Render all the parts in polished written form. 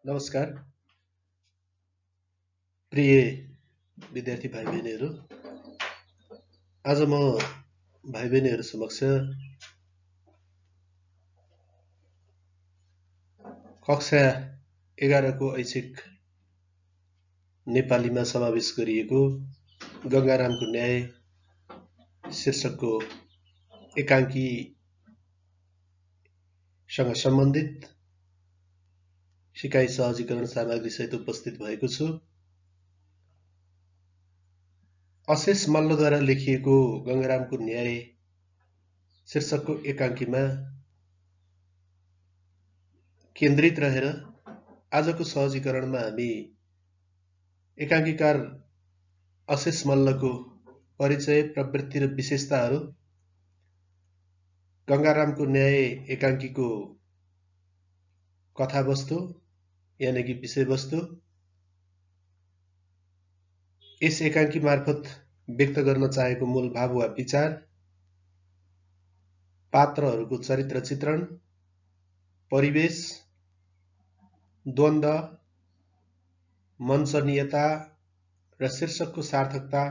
नमस्कार प्रिय विद्यार्थी भाइ बहिनीहरू। आज म भाइ बहिनीहरू समक्ष कक्षा 11 को ऐच्छिक नेपालीमा समावेश गरिएको गङ्गारामको न्याय शीर्षकको एकाङ्कीसँग सम्बन्धित सिकाइ सहजीकरण सामग्री सहित उपस्थित भएको छु। अशेष मल्लद्वारा लेखिएको गङ्गारामको न्याय शीर्षकको एकाङ्कीमा केन्द्रित रहेर आजको सहजीकरणमा हामी एकाङ्कीकार अशेष मल्लको परिचय, प्रवृत्ति र विशेषताहरू, गङ्गारामको न्याय एकाङ्कीको कथावस्तु यानि कि विषयवस्तु, यस एकाङ्की मार्फत व्यक्त गर्न चाहेको मूल भाव वा विचार, पात्रहरूको चरित्र चित्रण, परिवेश, द्वन्द्व, मञ्चनीयता र शीर्षकको सार्थकता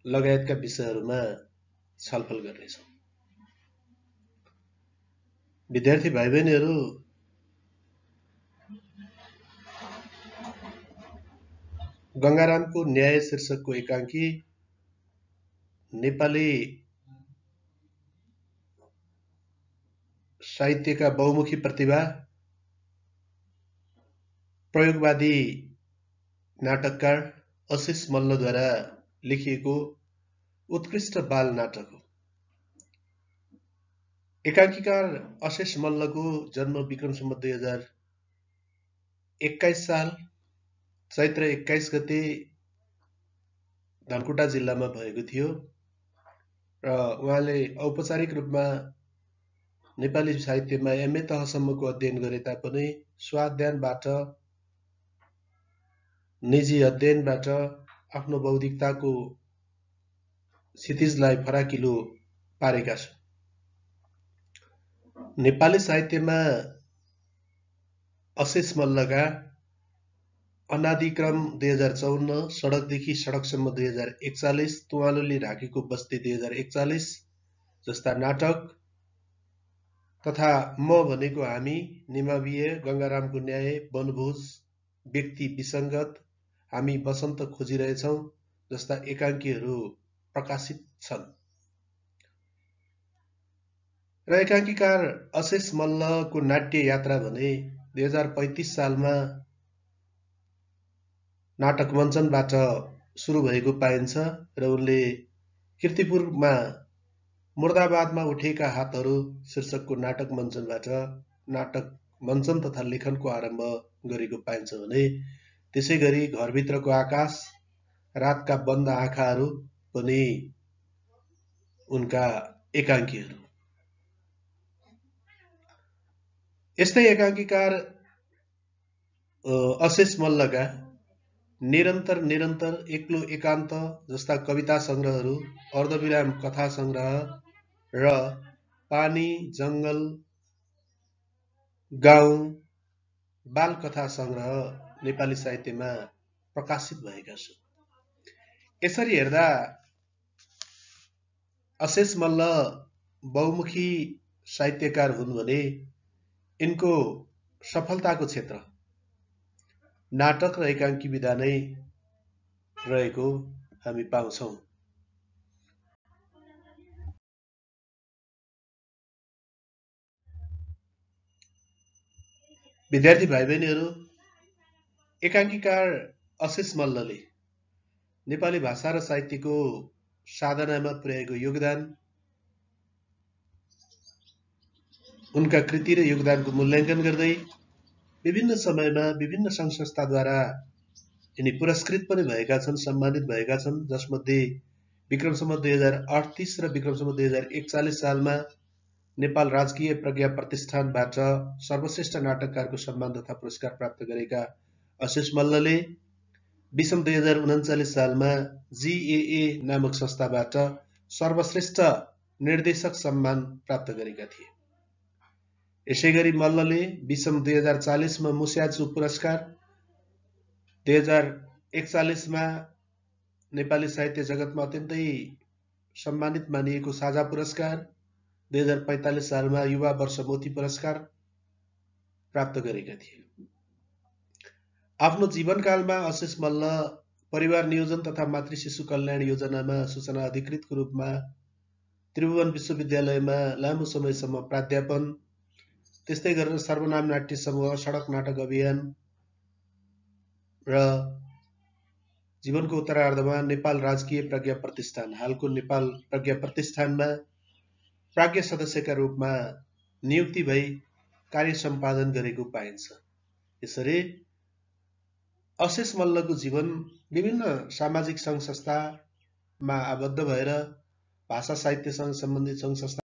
लगायतका विषयहरूमा छलफल गर्नेछौँ। विद्यार्थी भाइ बहिनीहरू, गङ्गारामको न्याय शीर्षकको एकाङ्की नेपाली साहित्यका बहुमुखी प्रतिभा, प्रयोगवादी नाटककार अशेष मल्लद्वारा लेखिएको उत्कृष्ट बाल नाटक हो। एकाङ्कीकार अशेष मल्लको जन्म विक्रम सम्वत 2021 साल चैत्र 21 गते धनकुटा जिल्लामा भएको थियो र उहाँले औपचारिक रूपमा नेपाली साहित्यमा एमए तहसम्मको अध्ययन गरे तापनि स्वाध्यायबाट, निजी अध्ययनबाट आफ्नो बौद्धिकताको क्षितिजलाई फराकिलो पारेका छन्। नेपाली साहित्यमा अशेष मल्लका अनादिक्रम 2054, सडकदेखि सडकसम्म 2041, तुवालुले ढाकेको बस्ती 2041 जस्ता नाटक तथा म भनेको हामी, निमाविय, गङ्गारामको न्याय, वनभोज, व्यक्ति विसङ्गत, हामी बसन्त खोजिरहेछौँ जस्ता एकाङ्कीहरू प्रकाशित छन्। र एकाङ्कीकार अशेष मल्लको नाट्य यात्रा भने 2035 सालमा नाटक मञ्चनबाट सुरु भएको पाइन्छ र उनले कीर्तिपुरमा मुर्दाबादमा उठेका हातहरू शीर्षकको नाटक मञ्चन तथा लेखनको आरम्भ गरेको पाइन्छ भने त्यसै गरी घरभित्रको आकाश, रातका बन्द आँखाहरू पनि उनका एकाङ्कीहरू। यस्तै एकाङ्कीकार अशेष मल्लका निरन्तर एक्लो एकान्त जस्ता कविता सङ्ग्रहहरू, अर्धविराम कथा सङ्ग्रह र पानी, जङ्गल, गाउँ, बाल कथा सङ्ग्रह नेपाली साहित्यमा प्रकाशित भएका छन्। यसरी हेर्दा अशेष मल्ल बहुमुखी साहित्यकार हुन् भने यिनको सफलताको क्षेत्र नाटक र एकाङ्की विधा नै रहेको हामी पाउँछौँ। विद्यार्थी भाइ बहिनीहरू, एकाङ्कीकार अशेष मल्लले नेपाली भाषा र साहित्यको साधनामा पुर्याएको योगदान, उनका कृति र योगदानको मूल्याङ्कन गर्दै विभिन्न समयमा विभिन्न सङ्घ संस्थाद्वारा यिनी पुरस्कृत पनि भएका छन्, सम्मानित भएका छन्। जसमध्ये विक्रम सम्वत 2038 र विक्रम सम्वत 2041 सालमा नेपाल राजकीय प्रज्ञा प्रतिष्ठानबाट सर्वश्रेष्ठ नाटककारको सम्मान तथा पुरस्कार प्राप्त गरेका अशेष मल्लले विषम 2039 सालमा GAA नामक संस्थाबाट सर्वश्रेष्ठ निर्देशक सम्मान प्राप्त गरेका थिए। यसैगरी मल्लले विषम 2040 मा मुस्याचु पुरस्कार, 2041 मा नेपाली साहित्य जगतमा अत्यन्तै सम्मानित मानिएको साझा पुरस्कार, 2045 सालमा युवा वर्ष मोती पुरस्कार प्राप्त गरेका थिए। आफ्नो जीवनकालमा अशेष मल्ल परिवार नियोजन तथा मातृ शिशु कल्याण योजनामा सूचना अधिकृतको रूपमा त्रिभुवन विश्वविद्यालयमा लामो समयसम्म प्राध्यापन, त्यस्तै गरेर सर्वनाम नाट्य समूह, सडक नाटक अभियान र जीवनको उत्तरार्धमा नेपाल राजकीय प्रज्ञा प्रतिष्ठान, हालको नेपाल प्रज्ञा प्रतिष्ठानमा प्राज्ञ सदस्यका रूपमा नियुक्ति भई कार्य सम्पादन गरेको पाइन्छ। यसरी अशेष मल्लको जीवन विभिन्न सामाजिक सङ्घ संस्थामा आबद्ध भएर भाषा साहित्यसँग सम्बन्धित सङ्घ संस्था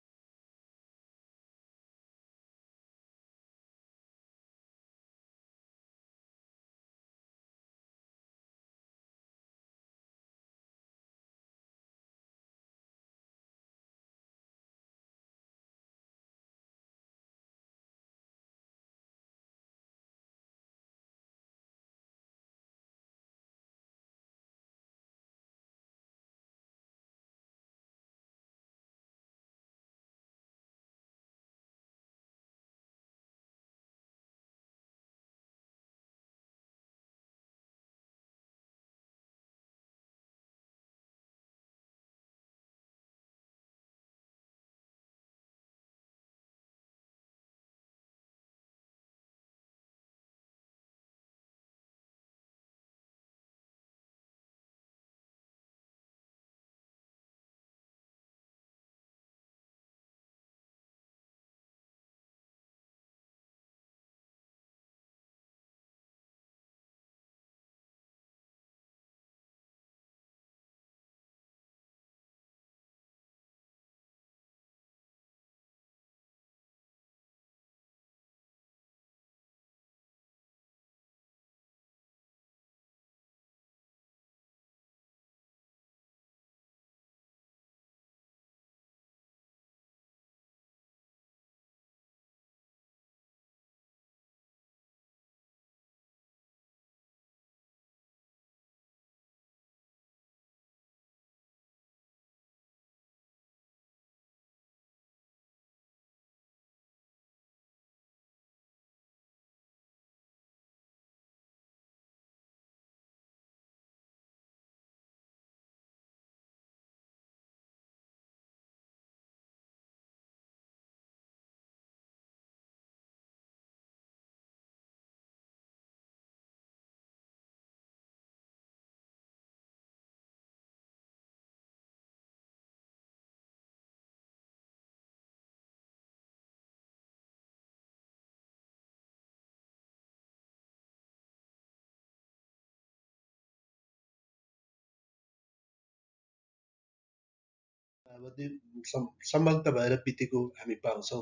संलग्न भएर बितेको हामी पाउँछौँ।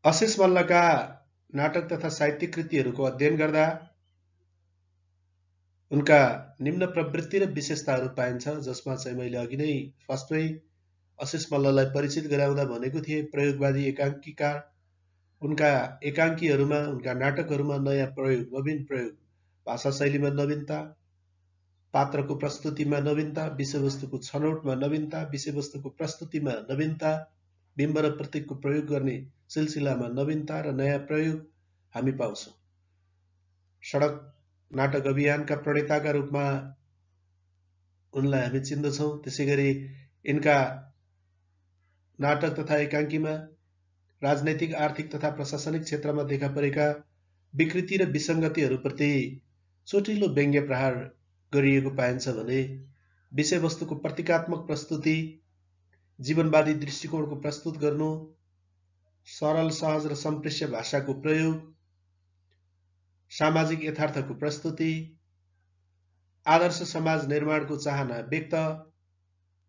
अशेष मल्लका नाटक तथा साहित्यिक कृतिहरूको अध्ययन गर्दा उनका निम्न प्रवृत्ति र विशेषताहरू पाइन्छ, जसमा चाहिँ मैले अघि नै फर्स्टमै अशेष मल्ललाई परिचित गराउँदा भनेको थिएँ प्रयोगवादी एकाङ्कीकार। उनका एकाङ्कीहरूमा, उनका नाटकहरूमा नयाँ प्रयोग, नवीन प्रयोग, भाषा शैलीमा नवीनता, पात्रको प्रस्तुतिमा नवीनता, विषयवस्तुको छनौटमा नवीनता, विषयवस्तुको प्रस्तुतिमा नवीनता, बिम्ब र प्रतीकको प्रयोग गर्ने सिलसिलामा नवीनता र नयाँ प्रयोग हामी पाउँछौँ। सडक नाटक अभियानका प्रणेताका रूपमा उनलाई हामी चिन्दछौँ। त्यसैगरी यिनका नाटक तथा एकाङ्कीमा राजनैतिक, आर्थिक तथा प्रशासनिक क्षेत्रमा देखा परेका विकृति र विसङ्गतिहरूप्रति चोटिलो व्यङ्ग्य प्रहार गरिएको पाइन्छ भने विषयवस्तुको प्रतीकात्मक प्रस्तुति, जीवनवादी दृष्टिकोणको प्रस्तुत गर्नु, सरल, सहज र सम्प्रेष्य भाषाको प्रयोग, सामाजिक यथार्थको प्रस्तुति, आदर्श समाज निर्माणको चाहना व्यक्त,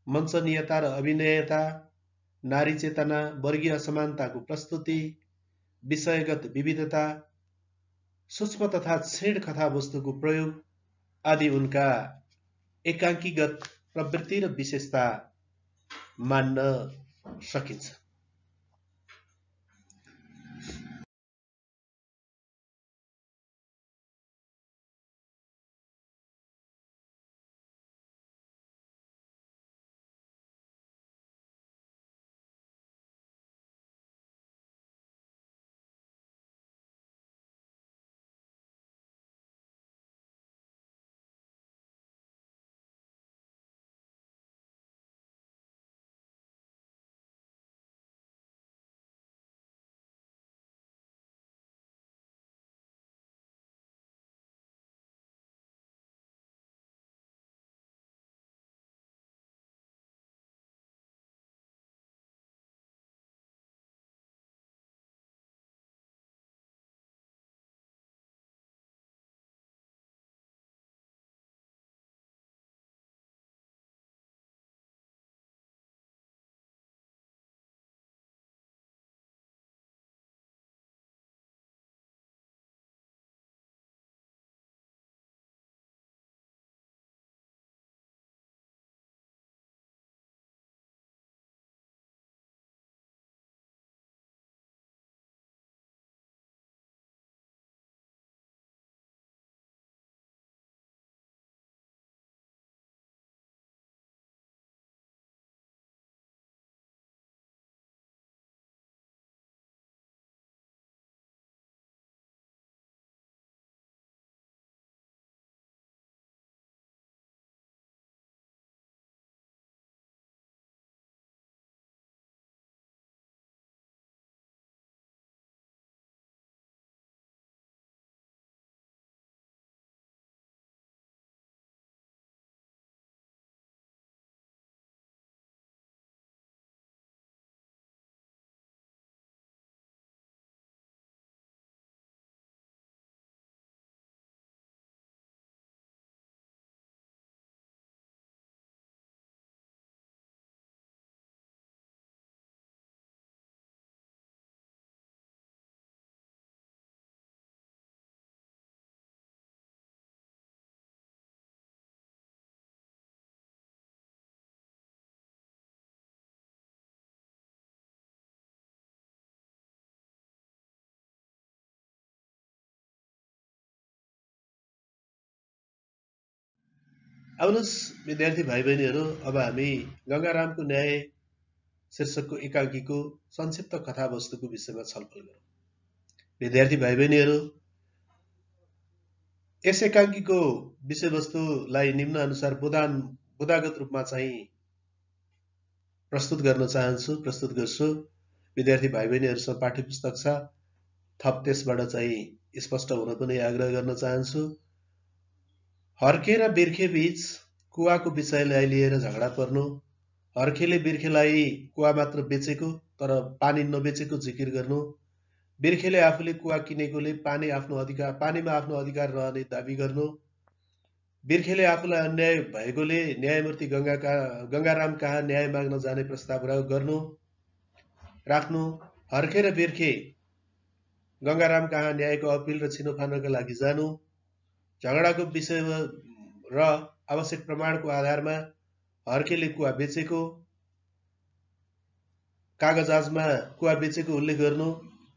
मञ्चनीयता र अभिनयता, नारी चेतना, वर्गीय असमानताको प्रस्तुति, विषयगत विविधता, सूक्ष्म तथा क्षीण कथावस्तुको प्रयोग आदि उनका एकाङ्कीगत प्रवृत्ति र विशेषता मान्न सकिन्छ। आउनुहोस् विद्यार्थी भाइ बहिनीहरू, अब हामी गङ्गारामको न्याय शीर्षकको एकाङ्कीको संक्षिप्त कथावस्तुको विषयमा छलफल गरौँ। विद्यार्थी भाइ बहिनीहरू, यस एकाङ्कीको विषयवस्तुलाई निम्न अनुसार बुदागत रूपमा चाहिँ प्रस्तुत गर्छु। विद्यार्थी भाइ बहिनीहरूसँग पाठ्यपुस्तक छ, थप त्यसबाट चाहिँ स्पष्ट हुन पनि आग्रह गर्न चाहन्छु। हर्के र बिर्खे बीच कुवाको विषयलाई लिएर झगडा पर्नु, हर्केले बिर्खेलाई कुवा मात्र बेचेको तर पानी नबेचेको जिकिर गर्नु, बिर्खेले आफूले कुवा किनेकोले पानीमा आफ्नो अधिकार रहने दाबी गर्नु, बिर्खेले आफूलाई अन्याय भएकोले न्यायमूर्ति गङ्गाराम कहाँ न्याय माग्न जाने प्रस्ताव राख्नु, हर्के र बिर्खे गङ्गाराम कहाँ न्यायको अपिल र छिनोफानोका लागि जानु, झगडाको विषय र आवश्यक प्रमाणको आधारमा हर्केले कुवा बेचेको, कागजाजमा कुवा बेचेको उल्लेख गर्नु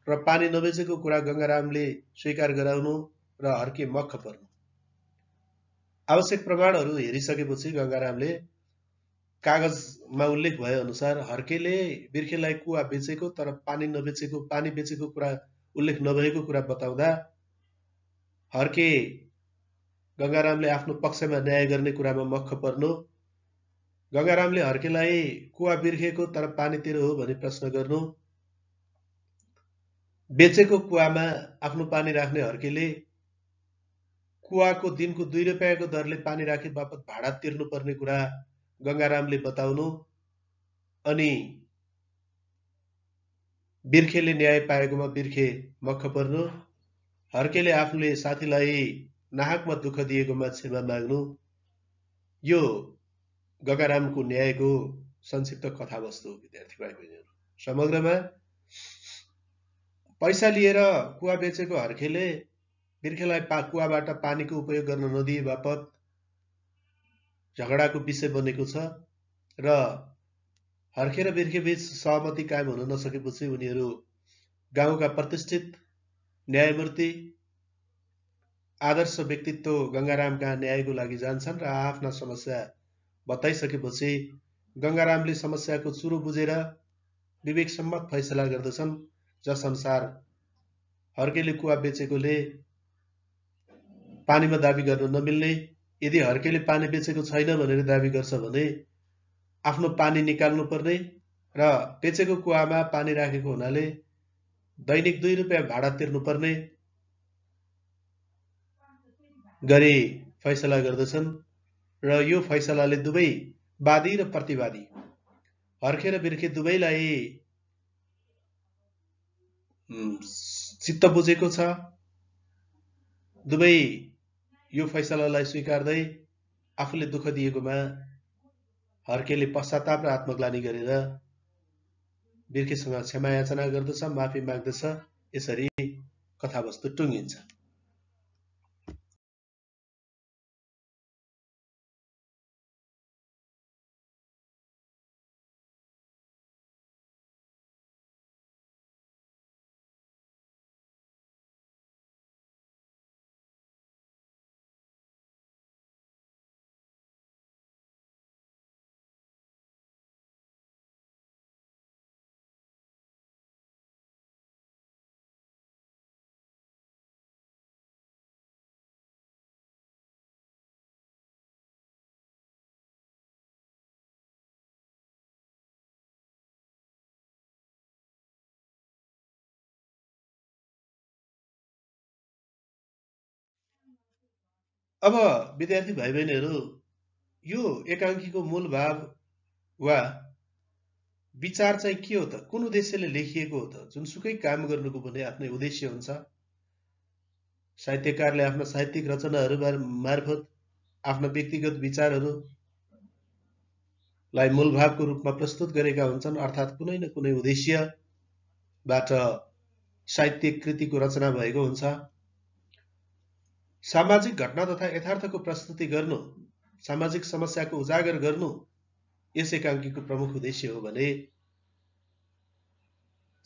र पानी नबेचेको कुरा गङ्गारामले स्वीकार गराउनु र हर्के मक्ख पर्नु। आवश्यक प्रमाणहरू हेरिसकेपछि गङ्गारामले कागजमा उल्लेख भए अनुसार हर्केले बिर्खेलाई कुवा बेचेको तर पानी बेचेको कुरा उल्लेख नभएको कुरा बताउँदा हर्के गङ्गारामले आफ्नो पक्षमा न्याय गर्ने कुरामा मक्ख पर्नु, गङ्गारामले हर्केलाई कुवा बिर्खेको तर पानीतिर हो भनी प्रश्न गर्नु, बेचेको कुवामा आफ्नो पानी राख्ने हर्केले कुवाको दिनको 2 रुपैयाँको दरले पानी राखे बापत भाडा तिर्नुपर्ने कुरा गङ्गारामले बताउनु, अनि बिर्खेले न्याय पाएकोमा बिर्खे मक्ख पर्नु, हर्केले आफूले साथीलाई नाहकमा दुःख दिएकोमा क्षमा माग्नु। यो गङ्गारामको न्यायको संक्षिप्त कथावस्तु हो विद्यार्थी भाइ बहिनीहरू। समग्रमा पैसा लिएर कुवा बेचेको हर्केले बिर्खेलाई कुवाबाट पानीको उपयोग गर्न नदिए बापत झगडाको विषय बनेको छ र हर्के र बिर्खे बीच सहमति कायम हुन नसकेपछि उनीहरू गाउँका प्रतिष्ठित न्यायमूर्ति आदर्श व्यक्तित्व गङ्गाराम कहाँ न्यायको लागि जान्छन् र आफ्ना समस्या बताइसकेपछि गङ्गारामले समस्याको चुरो बुझेर विवेकसम्मत फैसला गर्दछन्, जस अनुसार हर्केले कुवा बेचेकोले पानीमा दाबी गर्न नमिल्ने, यदि हर्केले पानी बेचेको छैन भनेर दाबी गर्छ भने आफ्नो पानी निकाल्नु पर्ने र बेचेको कुवामा पानी राखेको हुनाले दैनिक 2 रुपैयाँ भाडा तिर्नुपर्ने गरी फैसला गर्दछन् र यो फैसलाले दुवै वादी र प्रतिवादी हर्के र बिर्खे दुवैलाई चित्त बुझेको छ। दुवै यो फैसलालाई स्वीकार्दै आफूले दुःख दिएकोमा हर्केले पश्चाताप र आत्मग्लानी गरेर बिर्खेसँग क्षमा याचना गर्दछ, माफी माग्दछ। यसरी कथावस्तु टुङ्गिन्छ। अब विद्यार्थी भाइ बहिनीहरू, यो एकाङ्कीको मूल भाव वा विचार चाहिँ के हो त? कुन उद्देश्यले लेखिएको हो त? जुनसुकै काम गर्नुको भने आफ्नै उद्देश्य हुन्छ। साहित्यकारले आफ्ना साहित्यिक रचनाहरू मार्फत आफ्ना व्यक्तिगत विचारहरूलाई मूलभावको रूपमा प्रस्तुत गरेका हुन्छन्, अर्थात् कुनै न कुनै उद्देश्यबाट साहित्यिक कृतिको रचना भएको हुन्छ। सामाजिक घटना तथा यथार्थको प्रस्तुति गर्नु, सामाजिक समस्याको उजागर गर्नु यस एकाङ्कीको प्रमुख उद्देश्य हो भने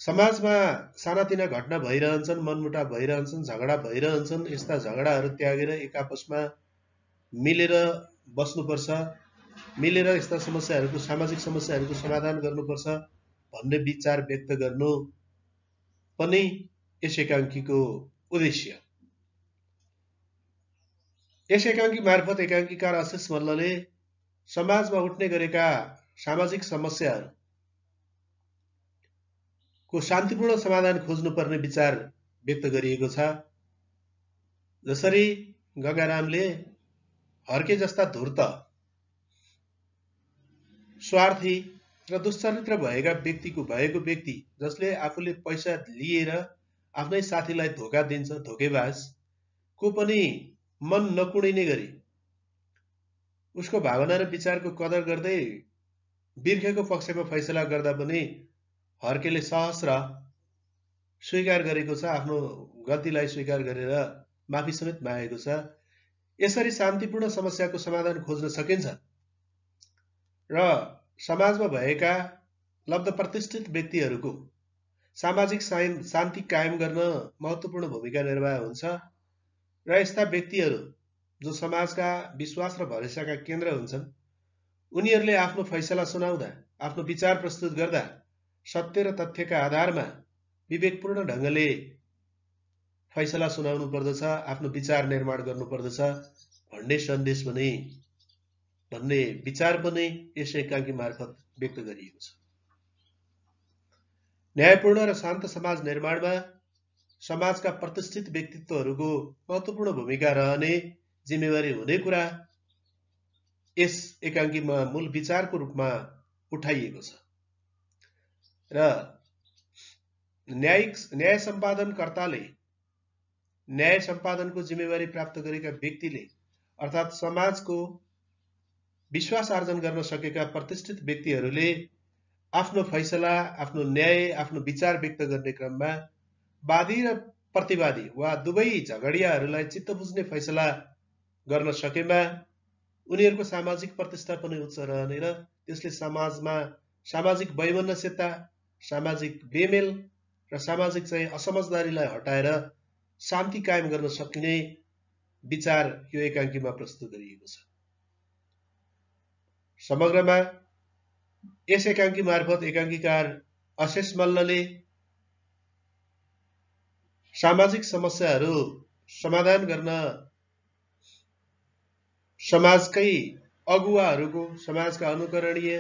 समाजमा सानातिना घटना भइरहन्छन्, मनमुटाव भइरहन्छन्, झगडा भइरहन्छन्। यस्ता झगडाहरू त्यागेर एक आपसमा मिलेर बस्नुपर्छ, मिलेर यस्ता समस्याहरूको सामाजिक समस्याहरूको समाधान गर्नुपर्छ भन्ने विचार व्यक्त गर्नु पनि यस एकाङ्कीको उद्देश्य। यस एकाङ्की मार्फत एकाङ्कीकार आशिष मल्लले समाजमा उठ्ने गरेका सामाजिक समस्याहरूको शान्तिपूर्ण समाधान खोज्नुपर्ने विचार व्यक्त गरिएको छ। जसरी गंगारामले हर्के जस्ता धूर्त, स्वार्थी र दुश्चरित्र भएको व्यक्ति जसले आफूले पैसा लिएर आफ्नै साथीलाई धोका दिन्छ, धोकेबाज को पनि मन नकुडिने गरी उसको भावना र विचारको कदर गर्दै बिर्खेको पक्षमा फैसला गर्दा पनि हर्केले सहस्र स्वीकार गरेको छ, आफ्नो गल्तीलाई स्वीकार गरेर माफी समेत मागेको छ। यसरी शान्तिपूर्ण समस्याको समाधान खोज्न सकिन्छ र समाजमा भएका लब्ध प्रतिष्ठित व्यक्तिहरूको सामाजिक शान्ति कायम गर्न महत्त्वपूर्ण भूमिका निर्वाह हुन्छ र यस्ता व्यक्तिहरू जो समाजका विश्वास र भरोसाका केन्द्र हुन्छन्, उनीहरूले आफ्नो फैसला सुनाउँदा, आफ्नो विचार प्रस्तुत गर्दा सत्य र तथ्यका आधारमा विवेकपूर्ण ढङ्गले फैसला सुनाउनु पर्दछ, आफ्नो विचार निर्माण गर्नुपर्दछ भन्ने सन्देश पनि, भन्ने विचार पनि यस एकाङ्की मार्फत व्यक्त गरिएको छ। न्यायपूर्ण र शान्त समाज निर्माणमा समाजका प्रतिष्ठित व्यक्तित्वहरूको महत्त्वपूर्ण भूमिका रहने जिम्मेवारी हुने कुरा यस एकाङ्कीमा मूल विचारको रूपमा उठाइएको छ र न्याय सम्पादनकर्ताले, न्याय सम्पादनको जिम्मेवारी प्राप्त गरेका व्यक्तिले अर्थात् समाजको विश्वास आर्जन गर्न सकेका प्रतिष्ठित व्यक्तिहरूले आफ्नो फैसला, आफ्नो न्याय, आफ्नो विचार व्यक्त गर्ने क्रममा वादी र प्रतिवादी वा दुवै झगडियाहरूलाई चित्त बुझ्ने फैसला गर्न सकेमा उनीहरूको सामाजिक प्रतिष्ठा पनि उच्च रहने र त्यसले समाजमा सामाजिक वैमनस्यता, सामाजिक बेमेल र सामाजिक असमझदारीलाई हटाएर शान्ति कायम गर्न सकिने विचार यो एकाङ्कीमा प्रस्तुत गरिएको छ। समग्रमा यस एकाङ्की मार्फत एकाङ्कीकार अशेष मल्लले सामाजिक समस्याहरू समाधान गर्न समाजकै अगुवाहरूको, समाजका अनुकरणीय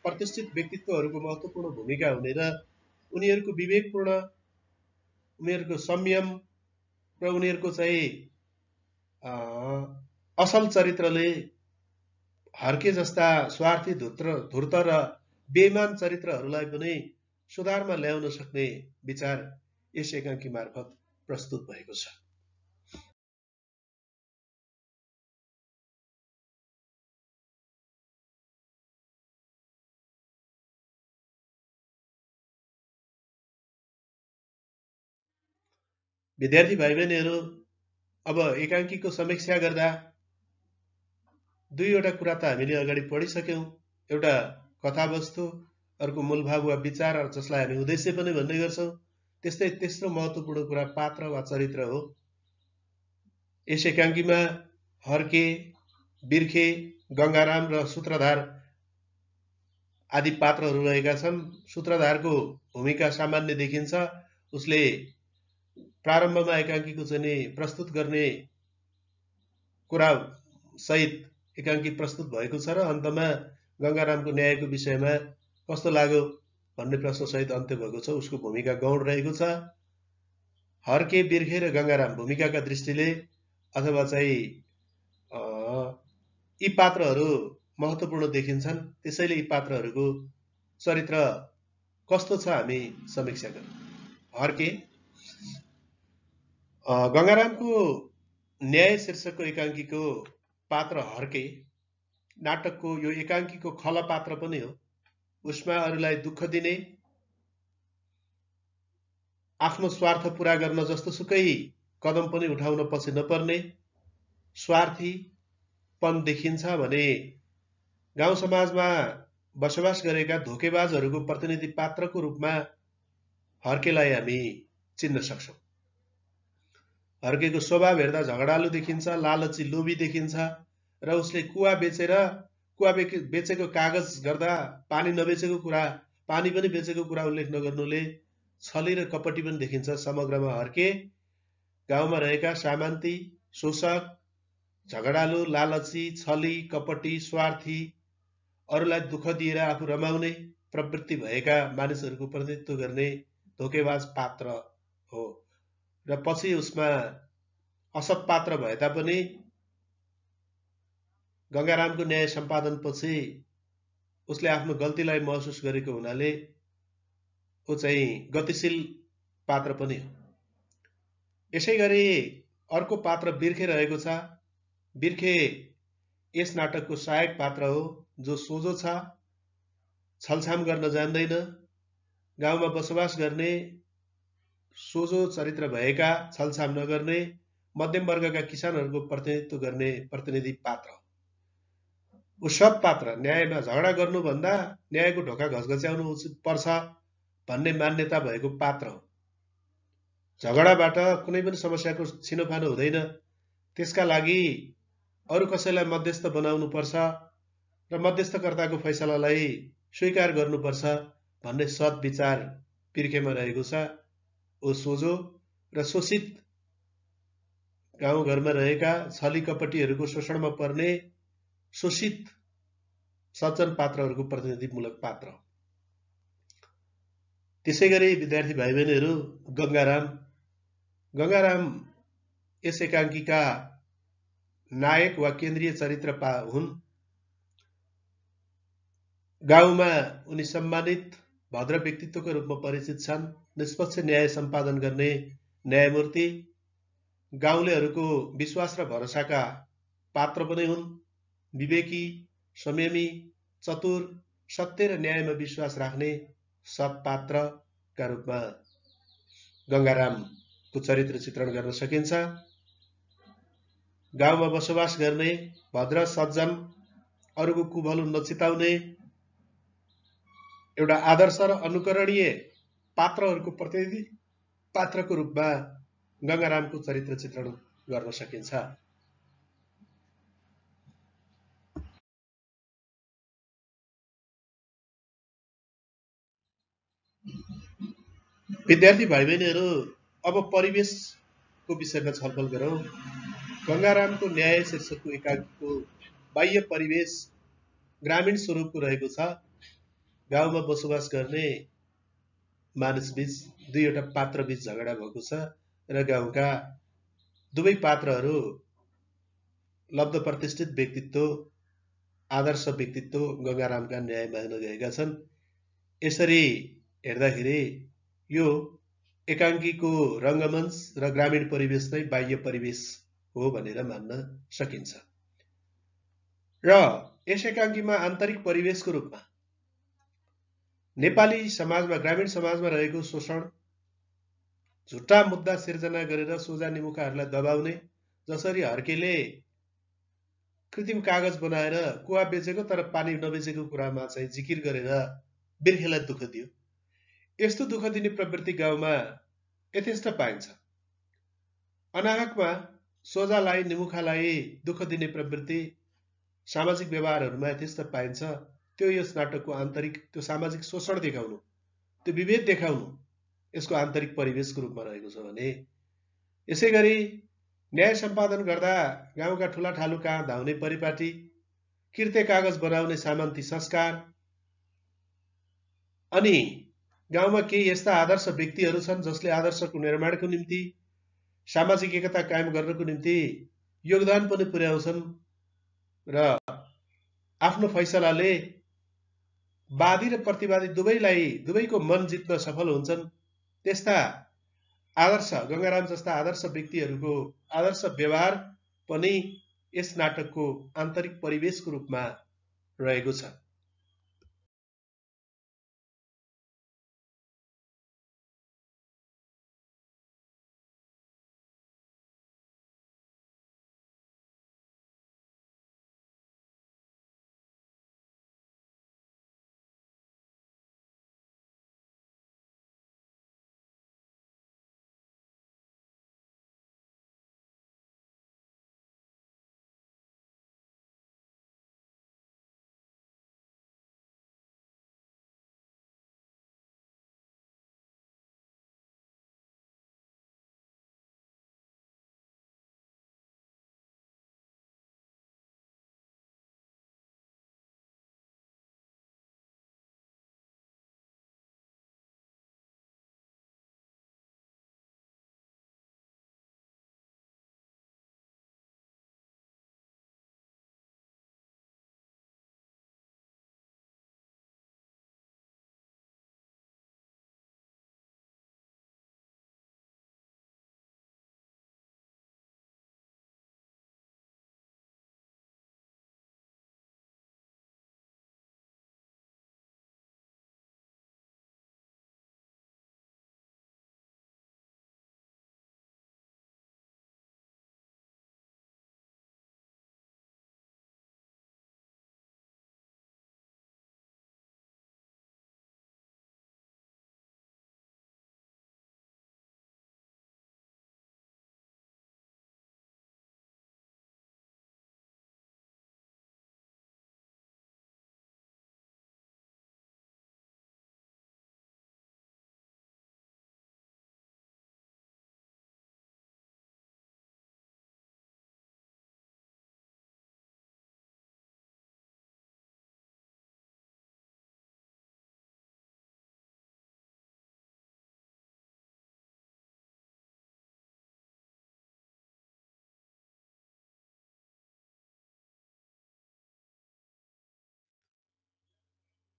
प्रतिष्ठित व्यक्तित्वहरूको महत्त्वपूर्ण भूमिका हुने र उनीहरूको विवेकपूर्ण, उनीहरूको संयम र उनीहरूको असल चरित्रले हर्के जस्ता स्वार्थी, धूर्त र बेइमान चरित्रहरूलाई पनि सुधारमा ल्याउन सक्ने विचार यस एकाङ्की मार्फत प्रस्तुत भएको छ। विद्यार्थी भाइ बहिनीहरू, अब एकाङ्कीको समीक्षा गर्दा दुईवटा कुरा त हामीले अगाडि पढिसक्यौं। एउटा कथावस्तु, अर्को मूलभाव वा विचार, जसलाई हामी उद्देश्य पनि भन्ने गर्छौं। त्यस्तै तेस्रो महत्त्वपूर्ण कुरा पात्र वा चरित्र हो। यस एकाङ्कीमा हर्के, बिर्खे, गंगाराम र सूत्रधार आदि पात्रहरू रहेका छन्। सूत्रधारको भूमिका सामान्य देखिन्छ। उसले प्रारम्भमा एकाङ्कीको प्रस्तुत गर्ने कुरा सहित एकाङ्की प्रस्तुत भएको छ र अन्तमा गंगारामको न्यायको विषयमा कस्तो लाग्यो भन्ने प्रश्न सहित अन्त्य भएको छ। उसको भूमिका गौण रहेको छ। हर्के, बिर्खे र गंगाराम भूमिकाका दृष्टिले अथवा यी पात्रहरू महत्त्वपूर्ण देखिन्छन्। त्यसैले यी पात्रहरूको चरित्र कस्तो छ हामी समीक्षा गरौँ। हर्के, गंगारामको न्याय शीर्षकको एकाङ्कीको पात्र हर्के नाटकको यो एकाङ्कीको खल पात्र पनि हो। उसमा अरूलाई दुःख दिने, आफ्नो स्वार्थ पूरा गर्न जस्तो सुकै कदम पनि उठाउन पछि नपर्ने स्वार्थीपन देखिन्छ भने गाउँ समाजमा बसोबास गरेका धोकेबाजहरूको प्रतिनिधि पात्रको रूपमा हर्केलाई हामी चिन्न सक्छौं। हर्केको स्वभाव हेर्दा झगडालु देखिन्छ, लालची, लोभी देखिन्छ र उसले बेचेको कागज गर्दा पानी पनि बेचेको कुरा उल्लेख नगर्नुले छली र कपटी पनि देखिन्छ। समग्रमा हर्के गाउँमा रहेका सामन्ती, शोषक, झगडालु, लालची, छली, कपटी, स्वार्थी, अरूलाई दुःख दिएर आफू रमाउने प्रवृत्ति भएका मानिसहरूको प्रतिनिधित्व गर्ने धोकेबाज पात्र हो। र पछि उसमा असत पात्र भए तापनि गङ्गारामको न्याय सम्पादन पछि उसले आफ्नो गल्तीलाई महसुस गरेको हुनाले ऊ चाहिँ गतिशील पात्र पनि हो। यसै गरी अर्को पात्र बिर्खे रहेको छ। बिर्खे यस नाटकको सहायक पात्र हो, जो सोझो छ, छलछाम गर्न जान्दैन, गाउँमा बसोबास गर्ने, सोझो चरित्र भएका, छलछाम नगर्ने, मध्यम वर्गका किसानहरूको प्रतिनिधित्व गर्ने प्रतिनिधि पात्र हो। ऊ सब पात्र न्यायमा झगडा गर्नुभन्दा न्यायको ढोका घसघस्याउनु उचित पर्छ भन्ने मान्यता भएको पात्र हो। झगडाबाट कुनै पनि समस्याको छिनोफानो हुँदैन, त्यसका लागि अरू कसैलाई मध्यस्थ बनाउनु पर्छ र मध्यस्थकर्ताको फैसलालाई स्वीकार गर्नुपर्छ भन्ने सत् विचार बिर्खेमा रहेको छ। ऊ सोझो र शोषित गाउँघरमा रहेका छली कपटीहरूको शोषणमा पर्ने शोषित सज्जन पात्रहरूको प्रतिनिधिमूलक पात्र हो। त्यसै गरी विद्यार्थी भाइ बहिनीहरू, गङ्गाराम यस एकाङ्कीका नायक वा केन्द्रीय चरित्र हुन्। गाउँमा उनी सम्मानित भद्र व्यक्तित्वको रूपमा परिचित छन्। निष्पक्ष न्याय सम्पादन गर्ने न्यायमूर्ति, गाउँलेहरूको विश्वास र भरोसाका पात्र पनि हुन्। विवेकी, संयमी, चतुर, सत्य र न्यायमा विश्वास राख्ने सत्पात्रका रूपमा गङ्गारामको चरित्र चित्रण गर्न सकिन्छ। गाउँमा बसोबास गर्ने, भद्र, सज्जन, अरूको कुभलो नचिताउने, एउटा आदर्श र अनुकरणीय पात्रहरूको प्रतिनिधि पात्रको रूपमा गङ्गारामको चरित्र चित्रण गर्न सकिन्छ। विद्यार्थी भाइ बहिनीहरू, अब परिवेशको विषयमा छलफल गरौँ। गङ्गारामको न्याय शीर्षकको एकाङ्कीको बाह्य परिवेश ग्रामीण स्वरूपको रहेको छ। गाउँमा बसोबास गर्ने मानिसबीच दुईवटा पात्रबीच झगडा भएको छ र गाउँका दुवै पात्रहरू लब्ध प्रतिष्ठित व्यक्तित्व, आदर्श व्यक्तित्व गङ्गारामका न्यायमा हुन गएका छन्। यसरी हेर्दाखेरि यो एकाङ्कीको रङ्गमञ्च र ग्रामीण परिवेश नै बाह्य परिवेश हो भनेर मान्न सकिन्छ। र यस एकाङ्कीमा आन्तरिक परिवेशको रूपमा नेपाली समाजमा, ग्रामीण समाजमा रहेको शोषण, झुट्टा मुद्दा सिर्जना गरेर सोझा निमुखाहरूलाई दबाउने, जसरी हर्केले कृत्रिम कागज बनाएर कुवा बेचेको तर पानी नबेचेको कुरामा चाहिँ जिकिर गरेर बिर्खेलाई दुःख दियो। यस्तो दुःख दिने प्रवृत्ति गाउँमा यथेष्ट पाइन्छ। अनाहकमा सोझालाई, निमुखालाई दुःख दिने प्रवृत्ति सामाजिक व्यवहारहरूमा यथेष्ट पाइन्छ। त्यो यस नाटकको आन्तरिक, त्यो सामाजिक शोषण देखाउनु, त्यो विभेद देखाउनु यसको आन्तरिक परिवेशको रूपमा रहेको छ भने, यसै गरी न्याय सम्पादन गर्दा गाउँका ठुला ठालु कहाँ धाउने परिपाटी, कृत्य कागज बनाउने सामन्ती संस्कार, अनि गाउँमा केही यस्ता आदर्श व्यक्तिहरू छन् जसले आदर्शको निर्माणको निम्ति, सामाजिक एकता कायम गर्नको निम्ति योगदान पनि पुर्याउँछन् र आफ्नो फैसलाले वादी र प्रतिवादी दुवैको मन जित्न सफल हुन्छन्। त्यस्ता आदर्श, गङ्गाराम जस्ता आदर्श व्यक्तिहरूको आदर्श व्यवहार पनि यस नाटकको आन्तरिक परिवेशको रूपमा रहेको छ।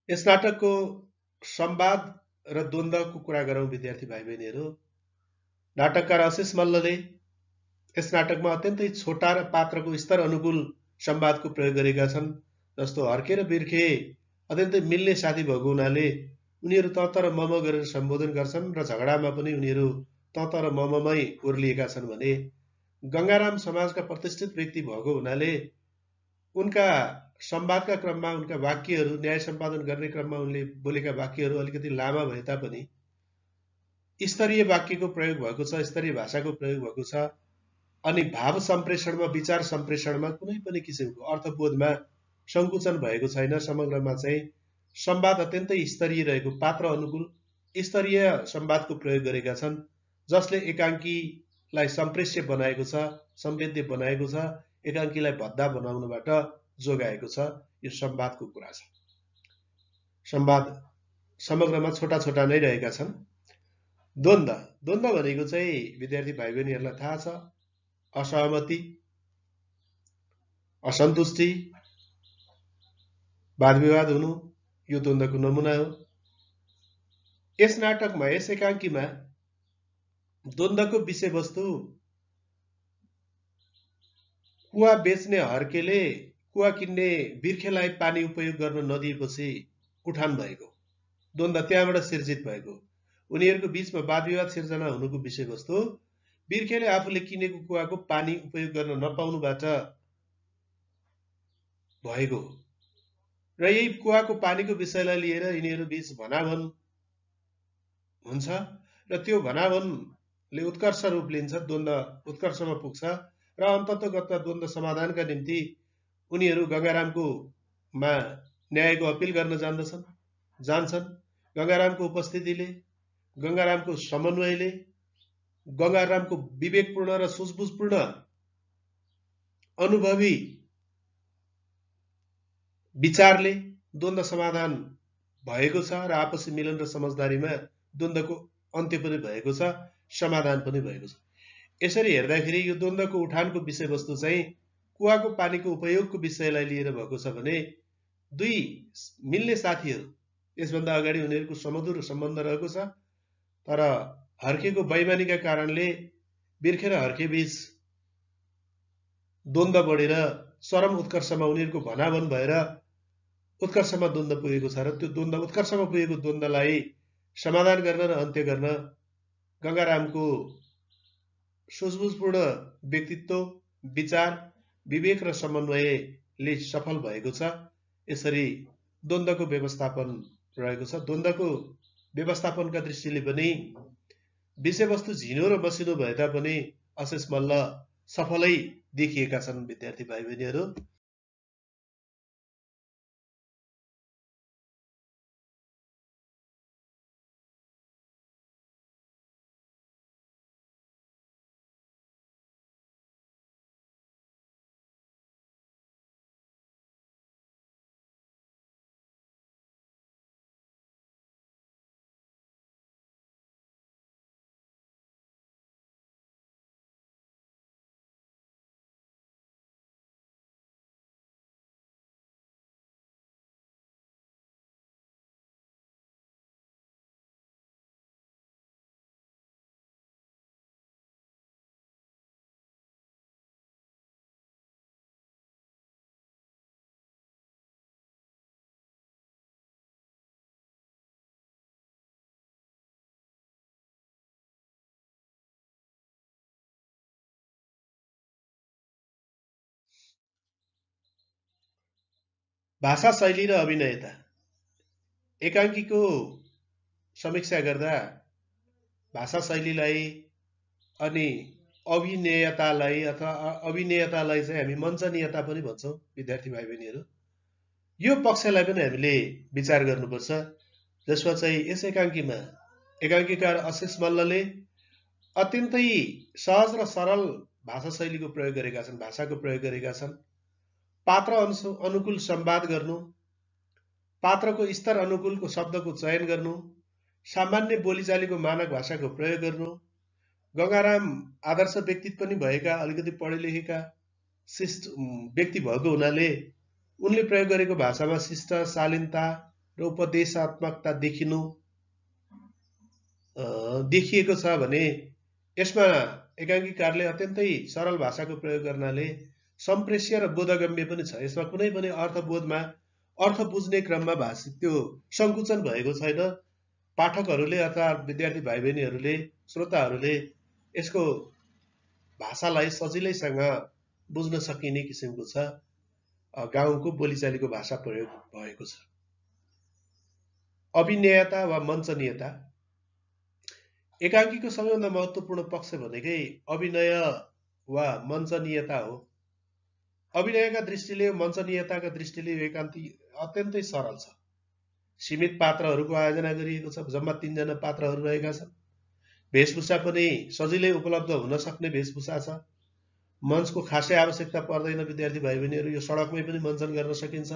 यस नाटकको संवाद र द्वन्द्वको कुरा गरौँ विद्यार्थी भाइ बहिनीहरू। नाटककार अशेष मल्लले यस नाटकमा अत्यन्तै छोटा र पात्रको स्तर अनुकूल संवादको प्रयोग गरेका छन्। जस्तो हर्के र बिर्खे अत्यन्तै मिल्ने साथी भएको हुनाले उनीहरू तत र मम गरेर सम्बोधन गर्छन् र झगडामा पनि उनीहरू तत र मममै ओर्लिएका छन् भने गङ्गाराम समाजका प्रतिष्ठित व्यक्ति भएको हुनाले उनका संवादका क्रममा उनका वाक्यहरू न्याय सम्पादन गर्ने क्रममा उनले बोलेका वाक्यहरू अलिकति लामा भए तापनि स्तरीय वाक्यको प्रयोग भएको छ, स्तरीय भाषाको प्रयोग भएको छ। अनि भाव सम्प्रेषणमा विचार सम्प्रेषणमा कुनै पनि किसिमको अर्थबोधमा सङ्कुचन भएको छैन। समग्रमा चाहिँ संवाद अत्यन्तै स्तरीय रहेको, पात्र अनुकूल स्तरीय संवादको प्रयोग गरेका छन्, जसले एकाङ्कीलाई सम्प्रेष्य बनाएको छ, समृद्ध बनाएको छ, एकाङ्कीलाई भद्दा बनाउनबाट जोगाएको छ। यो संवादको कुरा छ। संवाद समग्रमा छोटा छोटा नै रहेका छन्। द्वन्द्व भनेको चाहिँ विद्यार्थी भाइ बहिनीहरूलाई थाहा छ, असहमति, असन्तुष्टि, वाद विवाद हुनु, यो द्वन्द्वको नमुना हो। यस नाटकमा, यस एकाङ्कीमा द्वन्द्वको विषयवस्तु कुवा बेच्ने हर्केले कुवा किन्ने बिर्खेलाई पानी उपयोग गर्न नदिएपछि उठान भएको, द्वन्द्व त्यहाँबाट सिर्जित भएको। उनीहरूको बीचमा वाद विवाद सिर्जना हुनुको विषयवस्तु बिर्खेले आफूले किनेको कुवाको पानी उपयोग गर्न नपाउनुबाट भएको र यही कुवाको पानीको विषयलाई लिएर यिनीहरू बीच भनाभन हुन्छ र त्यो भनाभनले उत्कर्ष रूप लिन्छ, द्वन्द्व उत्कर्षमा पुग्छ र अन्ततगतमा द्वन्द्व समाधानका निम्ति उनीहरू गङ्गारामको न्यायको अपिल गर्न जान्छन्। गङ्गारामको उपस्थितिले, गङ्गारामको समन्वयले, गङ्गारामको विवेकपूर्ण र सुझबुझपूर्ण अनुभवी विचारले द्वन्द्व समाधान भएको छ र आपसी मिलन र समझदारीमा द्वन्द्वको अन्त्य पनि भएको छ, समाधान पनि भएको छ। यसरी हेर्दाखेरि यो द्वन्द्वको उठानको विषयवस्तु चाहिँ कुवाको पानीको उपयोगको विषयलाई लिएर भएको छ भने दुई मिल्ने साथीहरू, यसभन्दा अगाडि उनीहरूको सुमधुर सम्बन्ध रहेको छ, तर हर्केको बैमानीका कारणले बिर्खे र हर्के बीच द्वन्द्व बढेर चरम उत्कर्षमा उनीहरूको भनाभन भएर उत्कर्षमा द्वन्द्व पुगेको छ र त्यो द्वन्द्व, उत्कर्षमा पुगेको द्वन्द्वलाई समाधान गर्न र अन्त्य गर्न गङ्गारामको सुझबुझपूर्ण व्यक्तित्व, विचार, विवेक र समन्वयले सफल भएको छ। यसरी द्वन्द्वको व्यवस्थापन रहेको छ। द्वन्द्वको व्यवस्थापनका दृष्टिले पनि विषयवस्तु झिनो र मसिनो भए तापनि अशेष मल्ल सफलै देखिएका छन् विद्यार्थी भाइ बहिनीहरू। भाषा शैली र अभिनयता। एकाङ्कीको समीक्षा गर्दा भाषा शैलीलाई अनि अभिनयतालाई अथवा अभिनयतालाई चाहिँ हामी मञ्चनीयता पनि भन्छौँ विद्यार्थी भाइ बहिनीहरू। यो पक्षलाई पनि हामीले विचार गर्नुपर्छ, जसमा चाहिँ यस एकाङ्कीमा एकाङ्कीकार अशेष मल्लले अत्यन्तै सहज र सरल भाषा शैलीको प्रयोग गरेका छन्, भाषाको प्रयोग गरेका छन्। पात्र अनुकूल संवाद गर्नु, पात्रको स्तर अनुकूलको शब्दको चयन गर्नु, सामान्य बोलीचालीको मानक भाषाको प्रयोग गर्नु। गङ्गाराम आदर्श व्यक्तित्व पनि भएका, अलिकति पढे लेखेका शिष्ट व्यक्ति भएको हुनाले उनले प्रयोग गरेको भाषामा शिष्ट, शालीनता, र उपदेशात्मकता देखिएको छ भने यसमा एकाङ्कीकारले अत्यन्तै सरल भाषाको प्रयोग गर्नाले सम्प्रेष्य र बोधगम्य पनि छ। यसमा कुनै पनि अर्थबोधमा अर्थ बुझ्ने क्रममा त्यो सङ्कुचन भएको छैन। पाठकहरूले अथवा विद्यार्थी भाइ बहिनीहरूले, श्रोताहरूले यसको भाषालाई सजिलैसँग बुझ्न सकिने किसिमको छ। गाउँको बोलीचालीको भाषा प्रयोग भएको छ। अभिनयता वा मञ्चनीयता। एकाङ्कीको सबैभन्दा महत्त्वपूर्ण पक्ष भनेकै अभिनय वा मञ्चनीयता हो। अभिनयका दृष्टिले, मञ्चनीयताका दृष्टिले एकान्ती अत्यन्तै सरल छ। सीमित पात्रहरूको आयोजना गरिएको छ। जम्मा 3 जना पात्रहरू रहेका छन्। वेशभूषा पनि सजिलै उपलब्ध हुन सक्ने वेशभूषा छ। मञ्चको खासै आवश्यकता पर्दैन। विद्यार्थी भाइ बहिनीहरू यो सडकमै पनि मञ्चन गर्न सकिन्छ।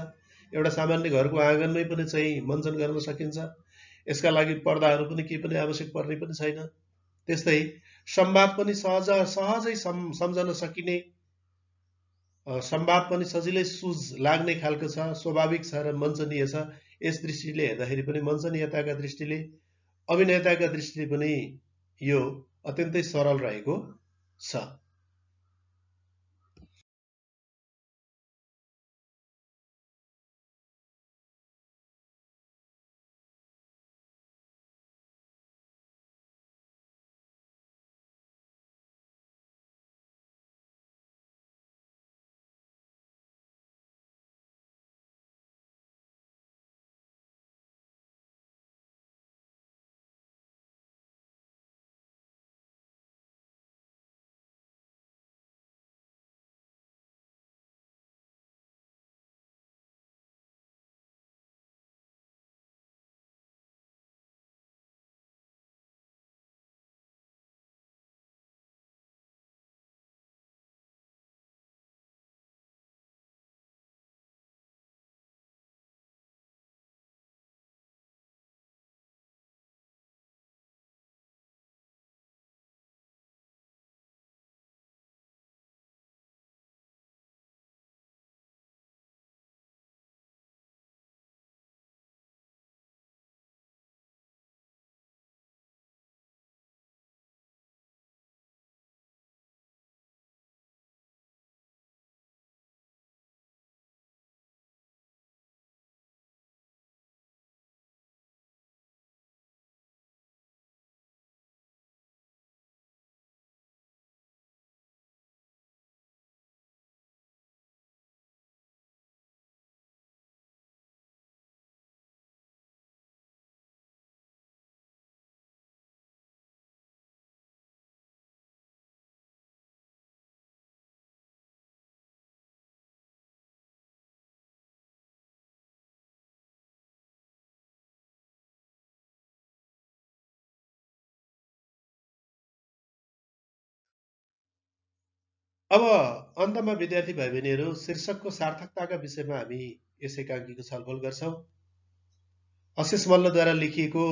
एउटा सामान्य घरको आँगनमै पनि चाहिँ मञ्चन गर्न सकिन्छ। यसका लागि पर्दाहरू पनि केही पनि आवश्यक पर्ने पनि छैन। त्यस्तै संवाद पनि सहजै सम्झन सकिने, संवाद पनि सजिलै सुझ लाग्ने खालको छ, स्वाभाविक छ र मञ्चनीय छ। यस दृष्टिले हेर्दाखेरि पनि मञ्चनीयताका दृष्टिले, अभिनयताका दृष्टिले पनि यो अत्यन्तै सरल रहेको छ। अब अन्तमा विद्यार्थी भाइ बहिनीहरू, शीर्षकको सार्थकताका विषयमा हामी यस एकाङ्कीको छलफल गर्छौँ। अशेष मल्लद्वारा लेखिएको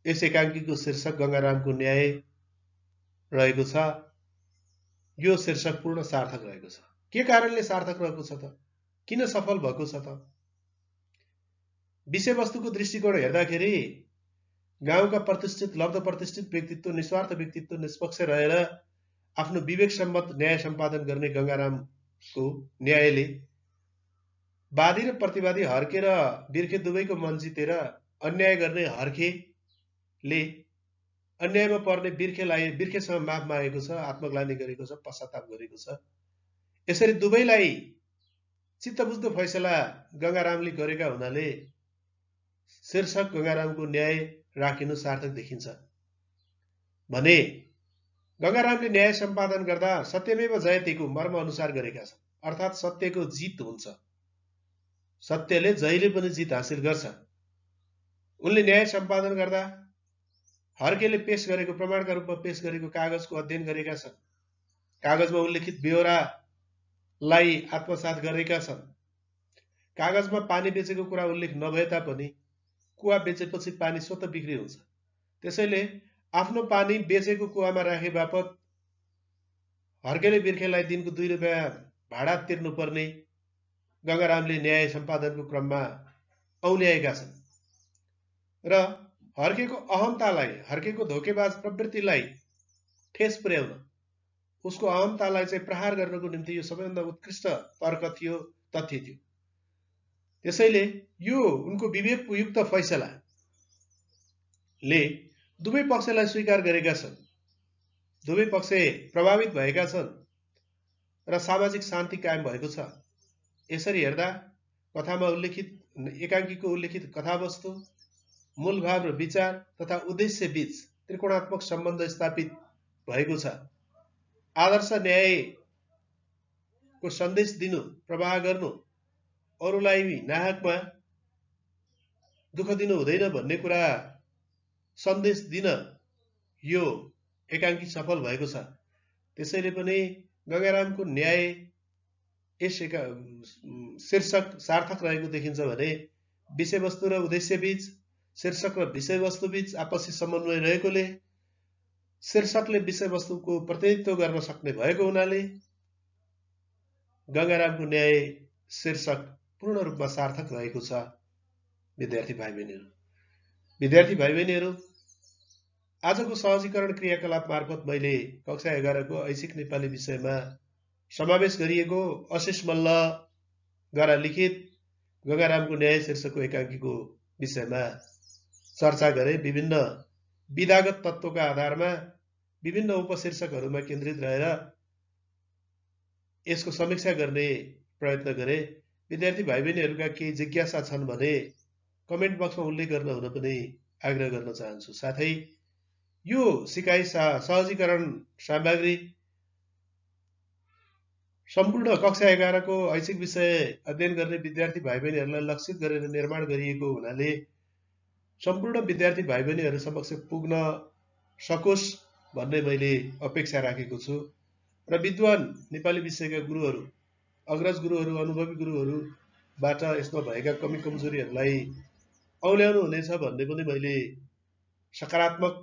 यस एकाङ्कीको शीर्षक गङ्गारामको न्याय रहेको छ। यो शीर्षक पूर्ण सार्थक रहेको छ। के कारणले सार्थक रहेको छ त? किन सफल भएको छ त? विषयवस्तुको दृष्टिकोण हेर्दाखेरि गाउँका प्रतिष्ठित, लब्ध प्रतिष्ठित व्यक्तित्व, निस्वार्थ व्यक्तित्व, निष्पक्ष रहेर आफ्नो विवेक सम्मत न्याय सम्पादन गर्ने गङ्गारामको न्यायले वादी र प्रतिवादी हर्के र बिर्खे दुवैको मन जितेर अन्याय गर्ने हर्केले अन्यायमा पर्ने बिर्खेसँग माफ मागेको छ, आत्मग्लानि गरेको छ, पश्चाताप गरेको छ। यसरी दुवैलाई चित्त बुझ्दो फैसला गङ्गारामले गरेका हुनाले शीर्षक गङ्गारामको न्याय राखिनु सार्थक देखिन्छ। भने गङ्गारामले न्याय सम्पादन गर्दा सत्यमेव जयतेको मर्म अनुसार गरेका छन्। अर्थात् सत्यको जित हुन्छ। सत्यले जहिले पनि जित हासिल गर्छ। उनले न्याय सम्पादन गर्दा हर्केले पेश गरेको, प्रमाणका रूपमा पेश गरेको कागजको अध्ययन गरेका छन्। कागजमा उल्लेखित बेहोरालाई आत्मसात गरेका छन्। कागजमा पानी बेचेको कुरा उल्लेख नभए तापनि कुवा बेचेपछि पानी स्वतः बिक्री हुन्छ। त्यसैले आफ्नो पानी बेचेको कुवामा राखे बापत हर्केले बिर्खेलाई दिनको 2 रुपैयाँ भाडा तिर्नुपर्ने गङ्गारामले न्याय सम्पादनको क्रममा औल्याएका छन्। र हर्केको अहमतालाई, हर्केको धोकेबाज प्रवृत्तिलाई ठेस पुर्याउन, उसको अहमतालाई चाहिँ प्रहार गर्नको निम्ति यो सबैभन्दा उत्कृष्ट तर्क थियो, तथ्य थियो। त्यसैले यो उनको विवेकयुक्त फैसलाले दुवै पक्षलाई स्वीकार गरेका छन्, दुवै पक्ष प्रभावित भएका छन् र सामाजिक शान्ति कायम भएको छ। यसरी हेर्दा कथामा उल्लेखित एकाङ्कीको उल्लेखित कथावस्तु, मूल भाव र विचार तथा उद्देश्य बीच त्रिकोणात्मक सम्बन्ध स्थापित भएको छ। आदर्श न्यायको सन्देश दिनु, प्रवाह गर्नु, अरूलाई नाहकमा दुःख दिनु हुँदैन भन्ने कुरा सन्देश दिन यो एकाङ्की सफल भएको छ। त्यसैले पनि गंगारामको न्याय यस शीर्षक सार्थक रहेको देखिन्छ भने विषयवस्तु र उद्देश्य बीच, शीर्षक र विषयवस्तु बीच आपसी समन्वय रहेकोले, शीर्षकले विषयवस्तुको प्रतिनिधित्व गर्न सक्ने भएको हुनाले गंगारामको न्याय शीर्षक पूर्ण रूपमा सार्थक रहेको छ। विद्यार्थी भाइ बहिनीहरू, आजको सहजीकरण क्रियाकलाप मार्फत मैले कक्षा 11 को ऐच्छिक नेपाली विषयमा समावेश गरिएको अशेष मल्लद्वारा लिखित गंगारामको न्याय शीर्षकको एकाङ्कीको विषयमा चर्चा गरे। विभिन्न विधागत तत्त्वका आधारमा विभिन्न उपशीर्षकहरूमा केन्द्रित रहेर यसको समीक्षा गर्ने प्रयत्न गरे। विद्यार्थी भाइ बहिनीहरूका केही जिज्ञासा छन् भने कमेन्ट बक्समा उल्लेख गर्न हुन पनि आग्रह गर्न चाहन्छु। साथै यो सिकाइ सहजीकरण सामग्री सम्पूर्ण कक्षा 11 को ऐच्छिक विषय अध्ययन गर्ने विद्यार्थी भाइ बहिनीहरूलाई लक्षित गरेर निर्माण गरिएको हुनाले सम्पूर्ण विद्यार्थी भाइ बहिनीहरू समक्ष पुग्न सकोस् भन्ने मैले अपेक्षा राखेको छु र विद्वान नेपाली विषयका गुरुहरू, अग्रज गुरुहरू, अनुभवी गुरुहरूबाट यसमा भएका कमी कमजोरीहरूलाई औल्याउनु हुनेछ भन्ने पनि मैले सकारात्मक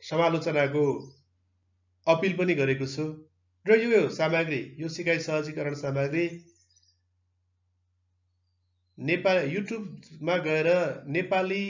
समालोचनाको अपिल पनि गरेको छु र यो सामग्री, यो सिकाइ सहजीकरण सामग्री युट्युबमा गएर नेपाली